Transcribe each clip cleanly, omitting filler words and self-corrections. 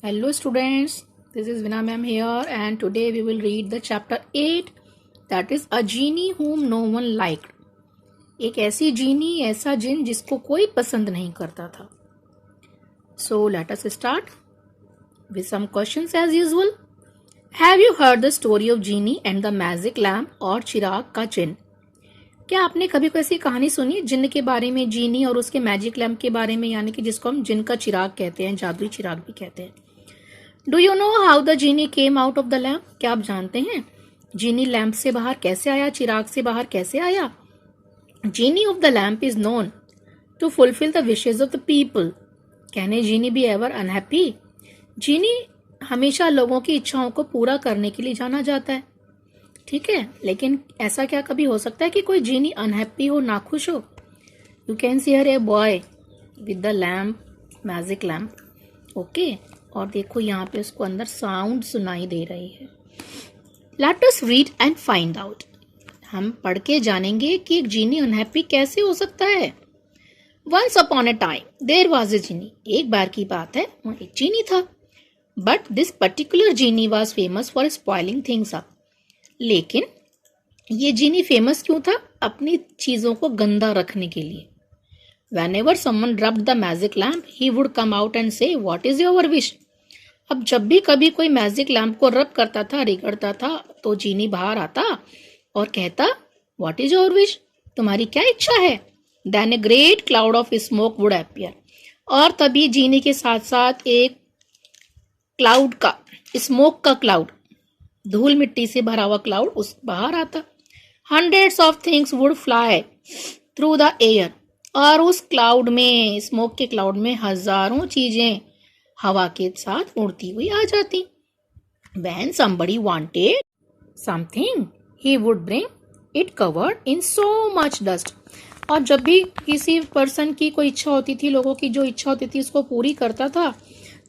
Hello students, this is Vina ma'am here and today we will read the chapter 8 that is a genie whom no one liked. एक ऐसी जीनी ऐसा जिन जिसको कोई पसंद नहीं करता था. So let us start with some questions as usual. Have you heard the story of genie and the magic lamp और चिराग का जिन? क्या आपने कभी कोई ऐसी कहानी सुनी जिन के बारे में, जीनी और उसके मैजिक लैम्प के बारे में, यानी कि जिसको हम जिन का चिराग कहते हैं, जादुई चिराग भी कहते हैं. Do you know how the genie came out of the lamp? क्या आप जानते हैं जीनी लैम्प से बाहर कैसे आया, चिराग से बाहर कैसे आया? Genie of the lamp is known to fulfil the wishes of the people. Can a genie be ever unhappy? Genie हमेशा लोगों की इच्छाओं को पूरा करने के लिए जाना जाता है, ठीक है, लेकिन ऐसा क्या कभी हो सकता है कि कोई जीनी अनहैप्पी हो, नाखुश हो? You can see here a boy with the lamp, magic lamp. Okay, और देखो यहाँ पे उसको अंदर साउंड सुनाई दे रही है. Let us read and find out. हम पढ़ के जानेंगे कि एक जीनी अनहैप्पी कैसे हो सकता है. Once upon a time there was a genie. एक बार की बात है, वहाँ एक जीनी था. But this particular genie was famous for spoiling things up. लेकिन ये जीनी फेमस क्यों था? अपनी चीजों को गंदा रखने के लिए. Whenever someone rubbed the magic lamp, he would come out and say, "What is your wish?" अब जब भी कभी कोई मैजिक लैम्प को रब करता था, रिगड़ता था, तो जीनी बाहर आता और कहता, "What is your wish?" तुम्हारी क्या इच्छा है? Then a great cloud of smoke would appear. और तभी जीनी के साथ साथ एक क्लाउड का, स्मोक का क्लाउड, धूल मिट्टी से भरा हुआ क्लाउड उस बाहर आता. Hundreds of things would fly through the air. और उस क्लाउड में, स्मोक के क्लाउड में हजारों चीजें हवा के साथ उड़ती हुई आ जाती. When somebody wanted something, he would bring it covered in so much dust. और जब भी किसी पर्सन की कोई इच्छा होती थी, लोगों की जो इच्छा होती थी उसको पूरी करता था,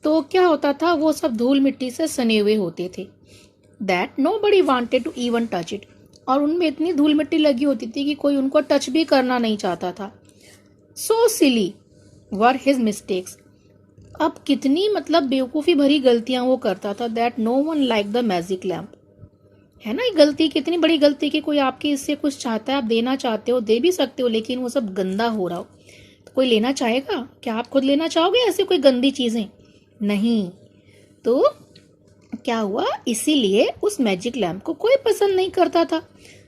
तो क्या होता था, वो सब धूल मिट्टी से सने हुए होते थे. That nobody wanted to even touch it. और उनमें इतनी धूल मिट्टी लगी होती थी कि कोई उनको टच भी करना नहीं चाहता था. So silly were his mistakes. अब कितनी बेवकूफ़ी भरी गलतियां वो करता था. That no one liked the magic lamp. है ना, ये गलती कितनी बड़ी गलती कि कोई आपके इससे कुछ चाहता है, आप देना चाहते हो, दे भी सकते हो, लेकिन वो सब गंदा हो रहा हो तो कोई लेना चाहेगा? क्या आप खुद लेना चाहोगे ऐसे कोई गंदी चीज़ें? नहीं. तो क्या हुआ, इसीलिए उस मैजिक लैम्प को कोई पसंद नहीं करता था.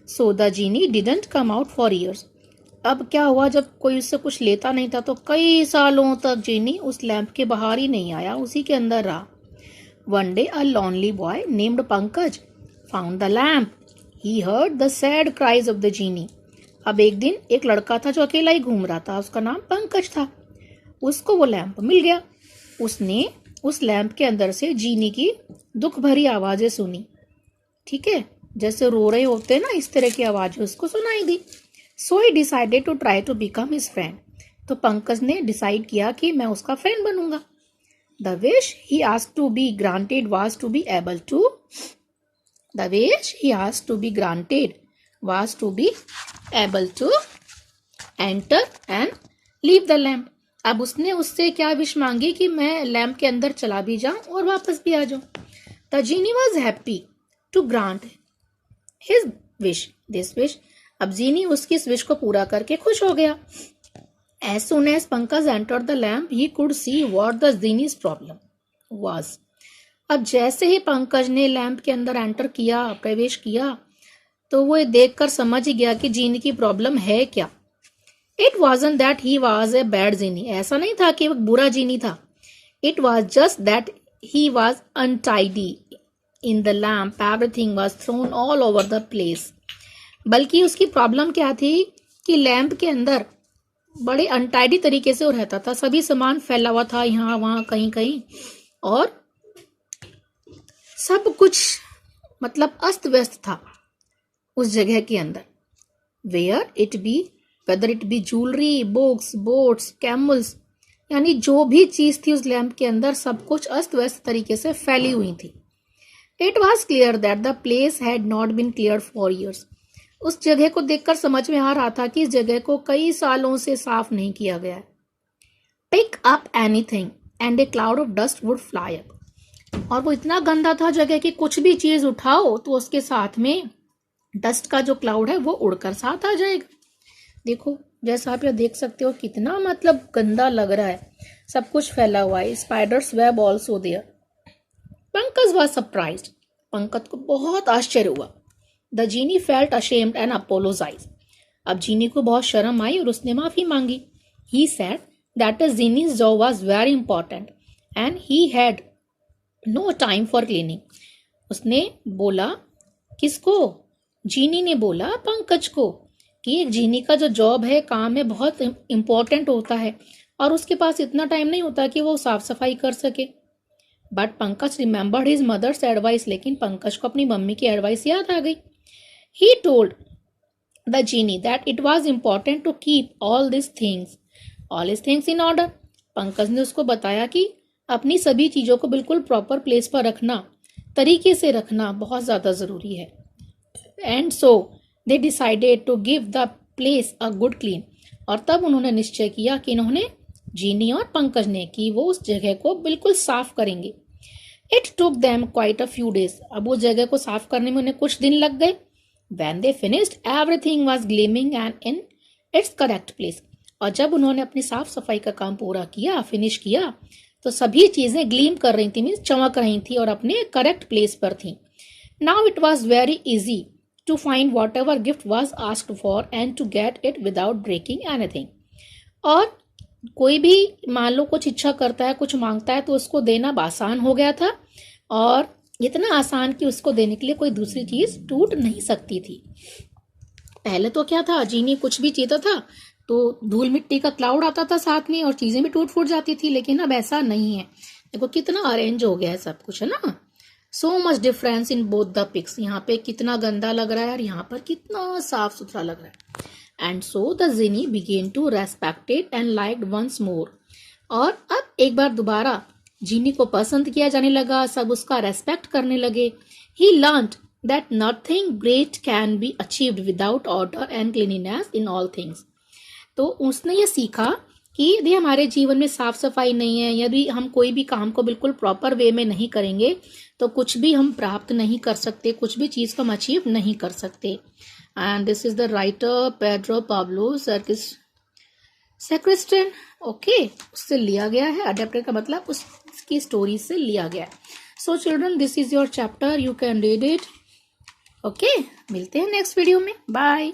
So the genie didn't come out for years. अब क्या हुआ, जब कोई उससे कुछ लेता नहीं था तो कई सालों तक जीनी उस लैंप के बाहर ही नहीं आया, उसी के अंदर रहा. One day a lonely boy named Pankaj found the lamp. He heard the sad cries of the genie. अब एक दिन एक लड़का था जो अकेला ही घूम रहा था, उसका नाम पंकज था. उसको वो लैंप मिल गया. उसने उस लैंप के अंदर से जीनी की दुख भरी आवाजें सुनी, ठीक है, जैसे रो रहे होते हैं ना, इस तरह की आवाजें उसको सुनाई दी. So he decided to try to become his friend. तो पंकज ने डिसाइड किया कि मैं उसका फ्रेंड बनूंगा. The wish he asked to be granted was to be able to. The wish he asked to be granted was to be able to enter and leave the lamp. अब उसने उससे क्या wish मांगी कि मैं lamp के अंदर चला भी जाऊं और वापस भी आ जाऊं. The genie was happy to grant his wish. This wish. अब जीनी उसकी इस विश को पूरा करके खुश हो गया. As soon as Pankaj entered the lamp, he could see what the genie's problem was. अब जैसे ही पंकज ने लैंप के अंदर एंटर किया, प्रवेश किया, तो वो देखकर समझ ही गया कि जीनी की प्रॉब्लम है क्या. It wasn't that he was a bad genie. ऐसा नहीं था कि वो बुरा जीनी था. It was just that he was untidy. In the lamp, everything was thrown all over the place. बल्कि उसकी प्रॉब्लम क्या थी कि लैंप के अंदर बड़े अनटाइडी तरीके से वो रहता था. सभी सामान फैला हुआ था, यहाँ वहाँ कहीं कहीं, और सब कुछ अस्त व्यस्त था उस जगह के अंदर. Whether it be jewellery, books, boats, camels, यानी जो भी चीज थी उस लैंप के अंदर सब कुछ अस्त व्यस्त तरीके से फैली हुई थी. It was clear that the place had not been clear for years. उस जगह को देखकर समझ में आ रहा था कि इस जगह को कई सालों से साफ नहीं किया गया है. Pick up anything and a cloud of dust would fly up. और वो इतना गंदा था जगह कि कुछ भी चीज उठाओ तो उसके साथ में डस्ट का जो क्लाउड है वो उड़कर साथ आ जाएगा। देखो जैसा आप ये देख सकते हो कितना मतलब गंदा लग रहा है, सब कुछ फैला हुआ है। Spiders web also there. Pankaj was surprised. Pankaj को बहुत आश्चर्य हुआ। The genie felt ashamed and apologize. अब जीनी को बहुत शर्म आई और उसने माफी मांगी। He said that the genie's job was very important and he had no time for cleaning. उसने बोला, किसको? जीनी ने बोला पंकज को, कि एक जीनी का जो जॉब है, काम है, बहुत इंपॉर्टेंट होता है और उसके पास इतना टाइम नहीं होता कि वो साफ सफाई कर सके। But Pankaj remembered his mother's advice. लेकिन पंकज को अपनी मम्मी की एडवाइस याद आ गई। He told the genie that it was important to keep all this things in order. Pankaj ने उसको बताया कि अपनी सभी चीजों को बिल्कुल प्रॉपर प्लेस पर रखना, तरीके से रखना बहुत ज्यादा जरूरी है। And so they decided to give the place a good clean. और तब उन्होंने निश्चय किया कि इन्होंने, जीनी और पंकज ने, कि वो उस जगह को बिल्कुल साफ करेंगे। It took them quite a few days. अब वो जगह को साफ करने में उन्हें कुछ दिन लग गए। When they finished, everything was gleaming and in its correct place. और जब उन्होंने अपनी साफ सफाई का काम पूरा किया, फिनिश किया, तो सभी चीजें ग्लीम कर रही थी, मीन्स चमक रही थी और अपने करेक्ट प्लेस पर थी। Now it was very easy to find whatever gift was asked for and to get it without breaking anything. और कोई भी मान लो कुछ इच्छा करता है, कुछ मांगता है, तो उसको देना आसान हो गया था और इतना आसान कि उसको देने के लिए कोई दूसरी चीज टूट नहीं सकती थी। पहले तो क्या था, जीनी कुछ भी चाहता था तो धूल मिट्टी का क्लाउड आता था साथ में और चीजें भी टूट फूट जाती थी। लेकिन अब ऐसा नहीं है। देखो कितना अरेंज हो गया है सब कुछ, है ना। So much difference in both the pics. यहाँ पे कितना गंदा लग रहा है और यहाँ पर कितना साफ सुथरा लग रहा है। And so the genie began to respected and liked once more. और अब एक बार दोबारा जीनी को पसंद किया जाने लगा, सब उसका रेस्पेक्ट करने लगे। He learned that nothing great can be achieved without order and cleanliness in all things. तो उसने ये सीखा कि यदि हमारे जीवन में साफ सफाई नहीं है, यदि हम कोई भी काम को बिल्कुल प्रॉपर वे में नहीं करेंगे, तो कुछ भी हम प्राप्त नहीं कर सकते, कुछ भी चीज को हम अचीव नहीं कर सकते। And this is the writer Pedro Pablo Sacristan. Okay, उससे लिया गया है। अडेप्टेड का मतलब उसकी स्टोरी से लिया गया है। So children, this is your chapter, you can read it. Okay, मिलते हैं नेक्स्ट वीडियो में। बाय।